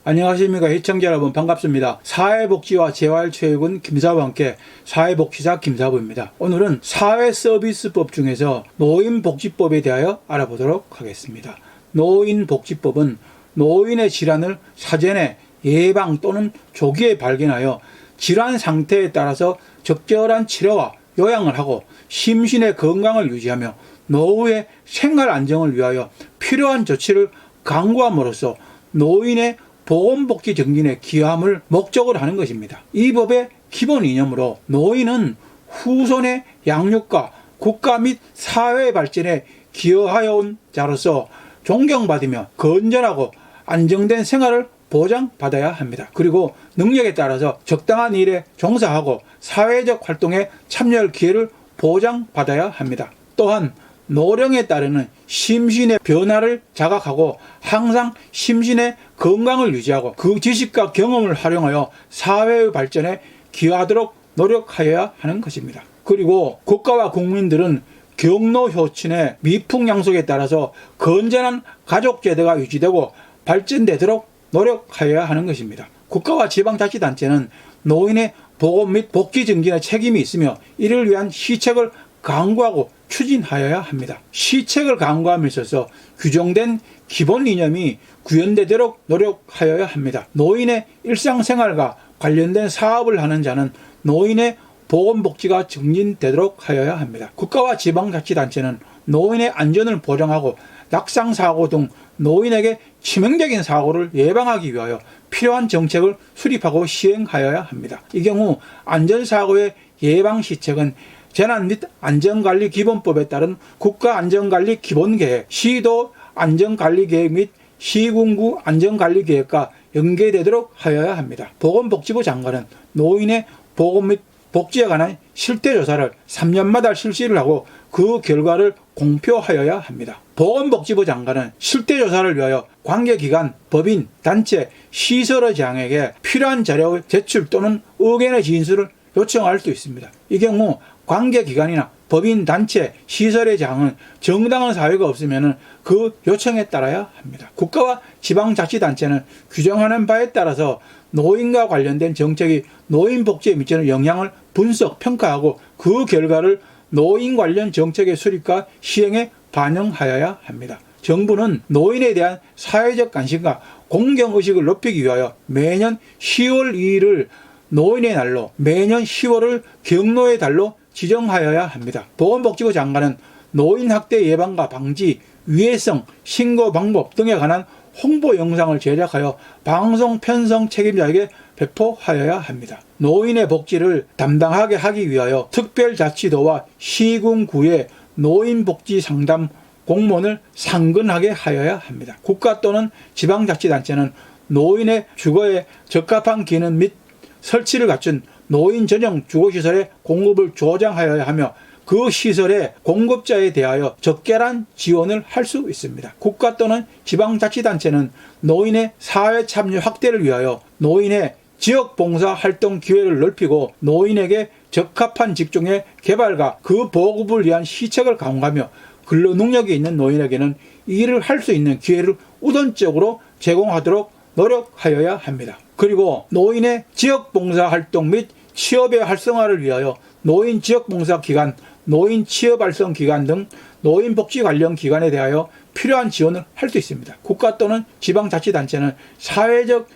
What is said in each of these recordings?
안녕하십니까 시청자 여러분, 반갑습니다. 사회복지와 재활체육은 김사부와 함께 사회복지사 김사부입니다. 오늘은 사회서비스법 중에서 노인복지법에 대하여 알아보도록 하겠습니다. 노인복지법은 노인의 질환을 사전에 예방 또는 조기에 발견하여 질환 상태에 따라서 적절한 치료와 요양을 하고 심신의 건강을 유지하며 노후의 생활 안정을 위하여 필요한 조치를 강구함으로써 노인의 보건복지 증진에 기여함을 목적으로 하는 것입니다. 이 법의 기본 이념으로 노인은 후손의 양육과 국가 및 사회 발전에 기여하여 온 자로서 존경받으며 건전하고 안정된 생활을 보장받아야 합니다. 그리고 능력에 따라서 적당한 일에 종사하고 사회적 활동에 참여할 기회를 보장받아야 합니다. 또한 노령에 따르는 심신의 변화를 자각하고 항상 심신의 건강을 유지하고 그 지식과 경험을 활용하여 사회의 발전에 기여하도록 노력하여야 하는 것입니다. 그리고 국가와 국민들은 경로효친의 미풍양속에 따라서 건전한 가족제도가 유지되고 발전되도록 노력하여야 하는 것입니다. 국가와 지방자치단체는 노인의 보건 및 복지 증진에 책임이 있으며 이를 위한 시책을 강구하고 추진하여야 합니다. 시책을 강구함에 있어서 규정된 기본 이념이 구현되도록 노력하여야 합니다. 노인의 일상생활과 관련된 사업을 하는 자는 노인의 보건복지가 증진되도록 하여야 합니다. 국가와 지방자치단체는 노인의 안전을 보장하고 낙상사고 등 노인에게 치명적인 사고를 예방하기 위하여 필요한 정책을 수립하고 시행하여야 합니다. 이 경우 안전사고의 예방시책은 재난 및 안전관리기본법에 따른 국가안전관리기본계획, 시도 안전관리계획 및 시군구 안전관리계획과 연계되도록 하여야 합니다. 보건복지부 장관은 노인의 보건 및 복지에 관한 실태조사를 3년마다 실시를 하고 그 결과를 공표하여야 합니다. 보건복지부 장관은 실태조사를 위하여 관계기관, 법인, 단체, 시설의 장에게 필요한 자료의 제출 또는 의견의 진술을 요청할 수 있습니다. 이 경우 관계기관이나 법인, 단체, 시설의 장은 정당한 사유가 없으면 그 요청에 따라야 합니다. 국가와 지방자치단체는 규정하는 바에 따라서 노인과 관련된 정책이 노인 복지에 미치는 영향을 분석, 평가하고 그 결과를 노인 관련 정책의 수립과 시행에 반영하여야 합니다. 정부는 노인에 대한 사회적 관심과 공경의식을 높이기 위하여 매년 10월 2일을 노인의 날로, 매년 10월을 경로의 달로 지정하여야 합니다. 보건복지부 장관은 노인학대 예방과 방지, 위해성, 신고 방법 등에 관한 홍보 영상을 제작하여 방송 편성 책임자에게 배포하여야 합니다. 노인의 복지를 담당하게 하기 위하여 특별자치도와 시군구의 노인복지 상담 공무원을 상근하게 하여야 합니다. 국가 또는 지방자치단체는 노인의 주거에 적합한 기능 및 설치를 갖춘 노인 전용 주거시설의 공급을 조장하여야 하며 그 시설의 공급자에 대하여 적절한 지원을 할 수 있습니다. 국가 또는 지방자치단체는 노인의 사회 참여 확대를 위하여 노인의 지역봉사 활동 기회를 넓히고 노인에게 적합한 직종의 개발과 그 보급을 위한 시책을 강화하며 근로 능력이 있는 노인에게는 이 일을 할 수 있는 기회를 우선적으로 제공하도록 노력하여야 합니다. 그리고 노인의 지역봉사 활동 및 취업의 활성화를 위하여 노인 지역봉사기관, 노인 취업활성기관 등 노인복지 관련 기관에 대하여 필요한 지원을 할 수 있습니다. 국가 또는 지방자치단체는 사회적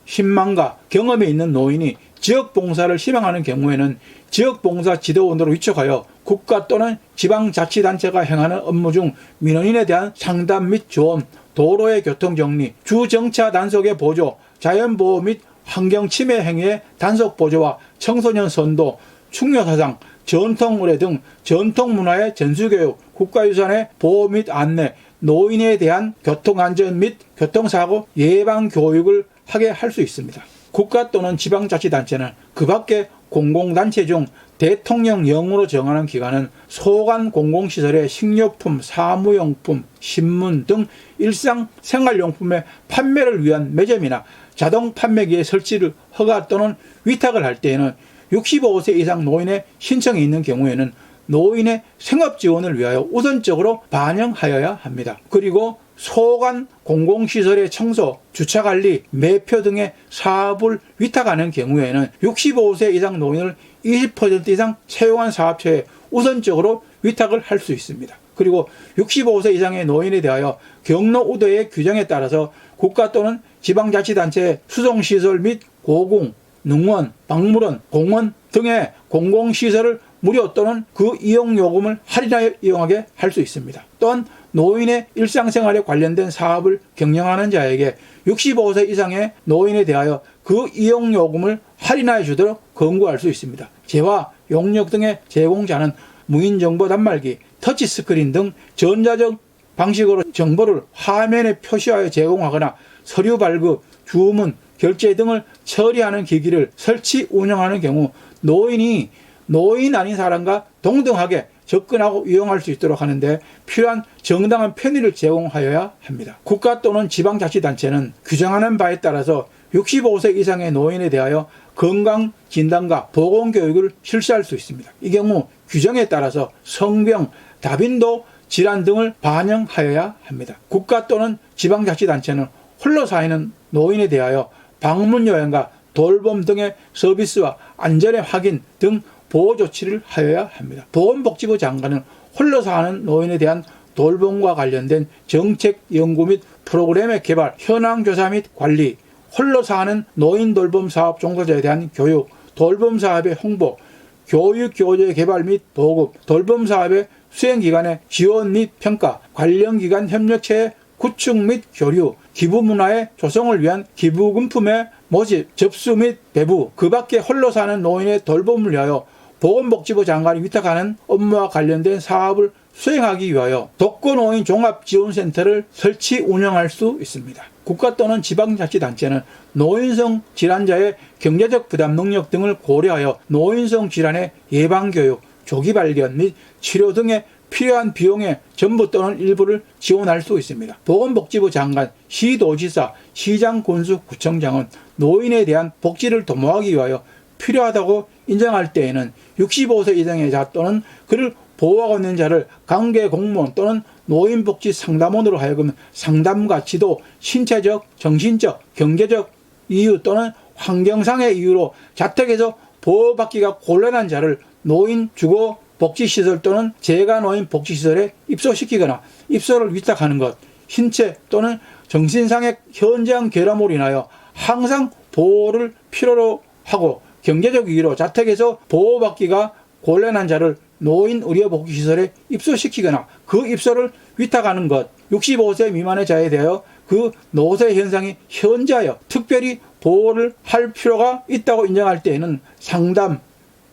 신망과 경험이 있는 노인이 지역봉사를 희망하는 경우에는 지역봉사 지도원으로 위촉하여 국가 또는 지방자치단체가 행하는 업무 중 민원인에 대한 상담 및 조언, 도로의 교통정리, 주정차 단속의 보조, 자연보호 및 환경침해 행위의 단속 보조와 청소년 선도, 충녀사상, 전통의례 등 전통문화의 전수교육, 국가유산의 보호 및 안내, 노인에 대한 교통안전 및 교통사고 예방교육을 하게 할 수 있습니다. 국가 또는 지방자치단체는 그 밖에 공공단체 중 대통령령으로 정하는 기관은 소관 공공시설의 식료품, 사무용품, 신문 등 일상생활용품의 판매를 위한 매점이나 자동 판매기의 설치를 허가 또는 위탁을 할 때에는 65세 이상 노인의 신청이 있는 경우에는 노인의 생업지원을 위하여 우선적으로 반영하여야 합니다. 그리고 소관 공공시설의 청소, 주차관리, 매표 등의 사업을 위탁하는 경우에는 65세 이상 노인을 20% 이상 채용한 사업체에 우선적으로 위탁을 할 수 있습니다. 그리고 65세 이상의 노인에 대하여 경로우도의 규정에 따라서 국가 또는 지방자치단체의 수송시설 및 고궁, 능원, 박물원, 공원 등의 공공시설을 무료 또는 그 이용요금을 할인하여 이용하게 할 수 있습니다. 또한 노인의 일상생활에 관련된 사업을 경영하는 자에게 65세 이상의 노인에 대하여 그 이용요금을 할인하여 주도록 권고할 수 있습니다. 재화, 용역 등의 제공자는 무인정보 단말기, 터치스크린 등 전자적 방식으로 정보를 화면에 표시하여 제공하거나 서류 발급, 주문, 결제 등을 처리하는 기기를 설치 운영하는 경우 노인이 노인 아닌 사람과 동등하게 접근하고 이용할 수 있도록 하는데 필요한 정당한 편의를 제공하여야 합니다. 국가 또는 지방자치단체는 규정하는 바에 따라서 65세 이상의 노인에 대하여 건강진단과 보건교육을 실시할 수 있습니다. 이 경우 규정에 따라서 성병, 다빈도 질환 등을 반영하여야 합니다. 국가 또는 지방자치단체는 홀로 사는 노인에 대하여 방문여행과 돌봄 등의 서비스와 안전의 확인 등 보호조치를 하여야 합니다. 보건복지부 장관은 홀로 사는 노인에 대한 돌봄과 관련된 정책 연구 및 프로그램의 개발, 현황조사 및 관리, 홀로 사는 노인 돌봄 사업 종사자에 대한 교육, 돌봄 사업의 홍보, 교육 교재 개발 및 보급, 돌봄 사업의 수행기관의 지원 및 평가, 관련기관 협력체의 구축 및 교류, 기부 문화의 조성을 위한 기부금품의 모집, 접수 및 배부, 그 밖에 홀로 사는 노인의 돌봄을 위하여 보건복지부 장관이 위탁하는 업무와 관련된 사업을 수행하기 위하여 독거노인 종합지원센터를 설치 운영할 수 있습니다. 국가 또는 지방자치단체는 노인성 질환자의 경제적 부담 능력 등을 고려하여 노인성 질환의 예방교육, 조기 발견 및 치료 등의 필요한 비용의 전부 또는 일부를 지원할 수 있습니다. 보건복지부 장관, 시도지사, 시장, 군수, 구청장은 노인에 대한 복지를 도모하기 위하여 필요하다고 인정할 때에는 65세 이상의 자 또는 그를 보호하고 있는 자를 관계 공무원 또는 노인복지 상담원으로 하여금 상담과 지도, 신체적, 정신적, 경제적 이유 또는 환경상의 이유로 자택에서 보호받기가 곤란한 자를 노인 주거 복지시설 또는 재가노인 복지시설에 입소시키거나 입소를 위탁하는 것, 신체 또는 정신상의 현장 결함으로 인하여 항상 보호를 필요로 하고 경제적 이유로 자택에서 보호받기가 곤란한 자를 노인 의료 복지시설에 입소시키거나 그 입소를 위탁하는 것, 65세 미만의 자에 대하여 그 노쇠 현상이 현저하여 특별히 보호를 할 필요가 있다고 인정할 때에는 상담,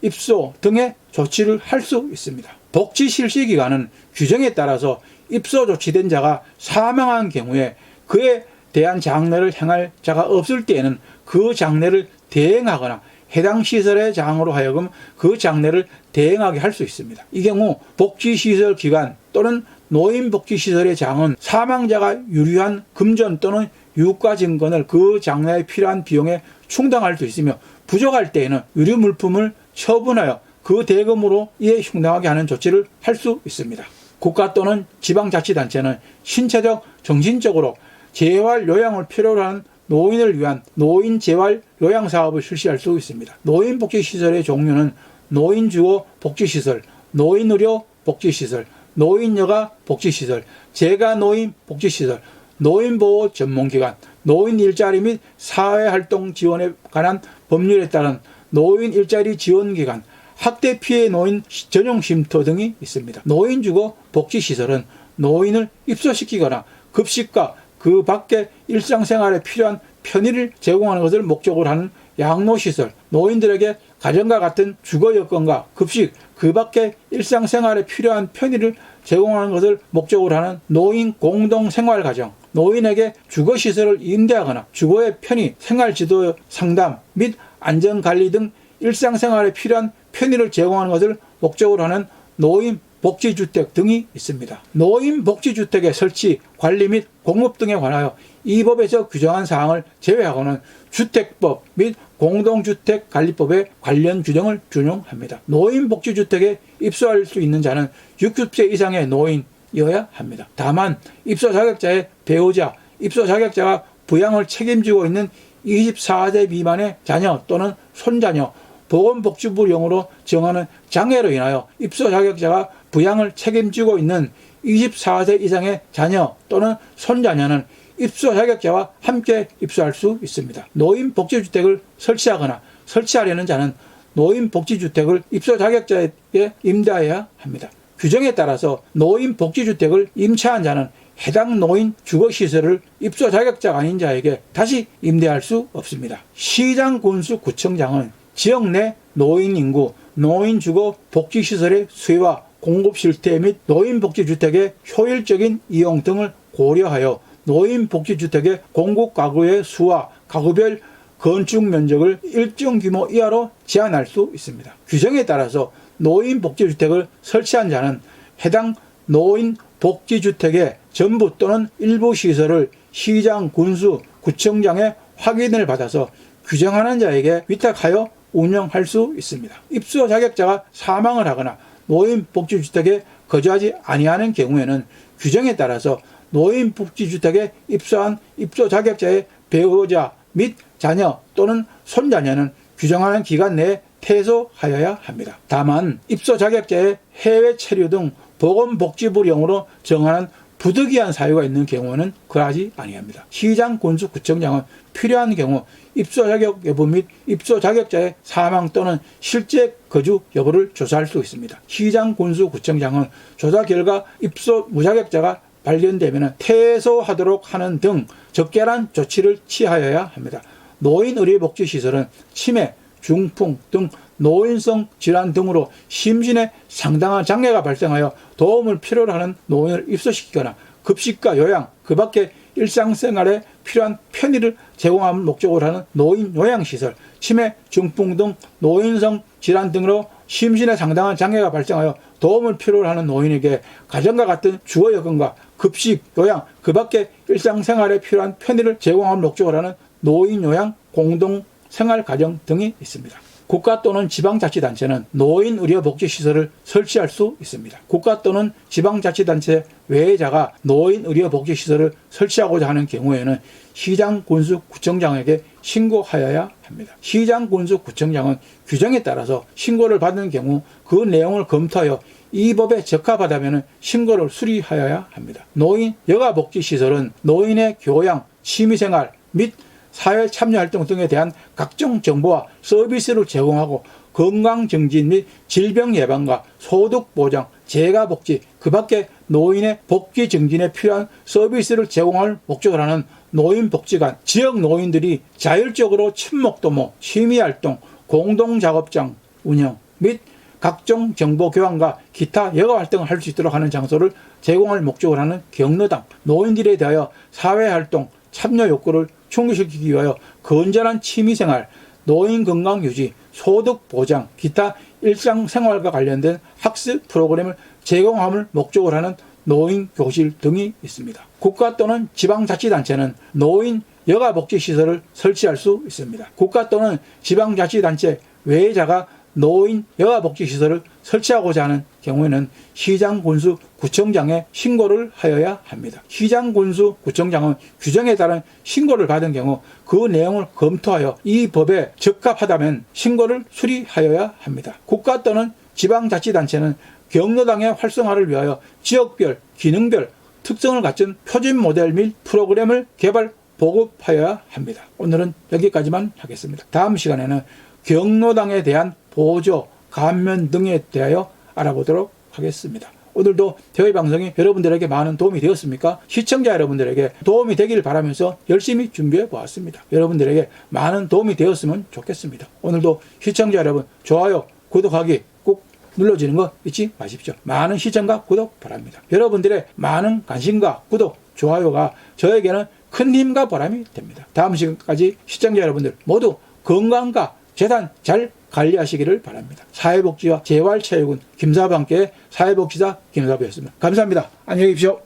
입소 등의 조치를 할 수 있습니다. 복지 실시 기간은 규정에 따라서 입소 조치된 자가 사망한 경우에 그에 대한 장례를 행할 자가 없을 때에는 그 장례를 대행하거나 해당 시설의 장으로 하여금 그 장례를 대행하게 할 수 있습니다. 이 경우 복지시설 기관 또는 노인복지시설의 장은 사망자가 유리한 금전 또는 유가 증권을 그 장례에 필요한 비용에 충당할 수 있으며 부족할 때에는 유류 물품을 처분하여 그 대금으로 이에 충당하게 하는 조치를 할 수 있습니다. 국가 또는 지방자치단체는 신체적, 정신적으로 재활 요양을 필요로 하는 노인을 위한 노인 재활 요양 사업을 실시할 수 있습니다. 노인복지시설의 종류는 노인주거 복지시설, 노인의료 복지시설, 노인여가 복지시설, 재가노인 복지시설, 노인보호 전문기관, 노인 일자리 및 사회활동 지원에 관한 법률에 따른 노인 일자리 지원기관, 학대 피해 노인 전용 쉼터 등이 있습니다. 노인주거 복지시설은 노인을 입소시키거나 급식과 그 밖에 일상생활에 필요한 편의를 제공하는 것을 목적으로 하는 양로시설, 노인들에게 가정과 같은 주거 여건과 급식, 그 밖에 일상생활에 필요한 편의를 제공하는 것을 목적으로 하는 노인 공동생활가정, 노인에게 주거시설을 임대하거나 주거의 편의, 생활지도 상담 및 안전관리 등 일상생활에 필요한 편의를 제공하는 것을 목적으로 하는 노인 복지주택 등이 있습니다. 노인복지주택의 설치, 관리 및 공급 등에 관하여 이 법에서 규정한 사항을 제외하고는 주택법 및 공동주택관리법의 관련 규정을 준용합니다. 노인복지주택에 입소할 수 있는 자는 60세 이상의 노인, 기간이어야 합니다. 다만 입소 자격자의 배우자, 입소 자격자가 부양을 책임지고 있는 24세 미만의 자녀 또는 손자녀, 보건복지부령으로 정하는 장애로 인하여 입소 자격자가 부양을 책임지고 있는 24세 이상의 자녀 또는 손자녀는 입소 자격자와 함께 입소할 수 있습니다. 노인복지주택을 설치하거나 설치하려는 자는 노인복지주택을 입소 자격자에게 임대해야 합니다. 규정에 따라서 노인복지주택을 임차한 자는 해당 노인 주거시설을 입소 자격자가 아닌 자에게 다시 임대할 수 없습니다. 시장, 군수, 구청장은 지역 내 노인 인구, 노인 주거 복지시설의 수요와 공급 실태 및 노인복지주택의 효율적인 이용 등을 고려하여 노인복지주택의 공급 가구의 수와 가구별 건축 면적을 일정 규모 이하로 제한할 수 있습니다. 규정에 따라서 노인복지주택을 설치한 자는 해당 노인복지주택의 전부 또는 일부 시설을 시장, 군수, 구청장의 확인을 받아서 규정하는 자에게 위탁하여 운영할 수 있습니다. 입소 자격자가 사망을 하거나 노인복지주택에 거주하지 아니하는 경우에는 규정에 따라서 노인복지주택에 입소한 입소 자격자의 배우자 및 자녀 또는 손자녀는 규정하는 기간 내에 퇴소하여야 합니다. 다만 입소 자격자의 해외 체류 등 보건복지부령으로 정하는 부득이한 사유가 있는 경우는 그러하지 아니합니다. 시장, 군수, 구청장은 필요한 경우 입소 자격 여부 및 입소 자격자의 사망 또는 실제 거주 여부를 조사할 수 있습니다. 시장, 군수, 구청장은 조사 결과 입소 무자격자가 발견되면 퇴소하도록 하는 등 적절한 조치를 취하여야 합니다. 노인의료복지시설은 치매, 중풍 등 노인성 질환 등으로 심신에 상당한 장애가 발생하여 도움을 필요로 하는 노인을 입소시키거나 급식과 요양, 그 밖에 일상생활에 필요한 편의를 제공하는 목적으로 하는 노인 요양시설, 치매, 중풍 등 노인성 질환 등으로 심신에 상당한 장애가 발생하여 도움을 필요로 하는 노인에게 가정과 같은 주거여건과 급식, 요양, 그 밖에 일상생활에 필요한 편의를 제공하는 목적으로 하는 노인요양 공동생활가정 등이 있습니다. 국가 또는 지방자치단체는 노인의료복지시설을 설치할 수 있습니다. 국가 또는 지방자치단체 외자가 노인의료복지시설을 설치하고자 하는 경우에는 시장, 군수, 구청장에게 신고하여야 합니다. 시장, 군수, 구청장은 규정에 따라서 신고를 받는 경우 그 내용을 검토하여 이 법에 적합하다면 신고를 수리하여야 합니다. 노인 여가복지시설은 노인의 교양, 취미생활 및 사회 참여활동 등에 대한 각종 정보와 서비스를 제공하고 건강증진 및 질병 예방과 소득 보장, 재가복지, 그 밖에 노인의 복지 증진에 필요한 서비스를 제공할 목적으로 하는 노인복지관, 지역 노인들이 자율적으로 친목도모, 취미활동, 공동작업장 운영 및 각종 정보 교환과 기타 여가활동을 할 수 있도록 하는 장소를 제공할 목적으로 하는 경로당, 노인들에 대하여 사회활동, 참여 욕구를 충족시키기 위하여 건전한 취미생활, 노인 건강 유지, 소득 보장, 기타 일상생활과 관련된 학습 프로그램을 제공함을 목적으로 하는 노인 교실 등이 있습니다. 국가 또는 지방자치단체는 노인 여가복지시설을 설치할 수 있습니다. 국가 또는 지방자치단체 외자가 노인 여가복지시설을 설치하고자 하는 경우에는 시장, 군수, 구청장에 신고를 하여야 합니다. 시장, 군수, 구청장은 규정에 따른 신고를 받은 경우 그 내용을 검토하여 이 법에 적합하다면 신고를 수리하여야 합니다. 국가 또는 지방자치단체는 경로당의 활성화를 위하여 지역별, 기능별, 특성을 갖춘 표준 모델 및 프로그램을 개발, 보급하여야 합니다. 오늘은 여기까지만 하겠습니다. 다음 시간에는 경로당에 대한 보조, 감면 등에 대하여 알아보도록 하겠습니다. 오늘도 대의 방송이 여러분들에게 많은 도움이 되었습니까? 시청자 여러분들에게 도움이 되길 바라면서 열심히 준비해 보았습니다. 여러분들에게 많은 도움이 되었으면 좋겠습니다. 오늘도 시청자 여러분, 좋아요, 구독하기 꼭 눌러주는 거 잊지 마십시오. 많은 시청과 구독 바랍니다. 여러분들의 많은 관심과 구독, 좋아요가 저에게는 큰 힘과 보람이 됩니다. 다음 시간까지 시청자 여러분들 모두 건강과 재산 잘 관리하시기를 바랍니다. 사회복지와 재활체육은 김사부와 함께 사회복지사 김사부였습니다. 감사합니다. 안녕히 계십시오.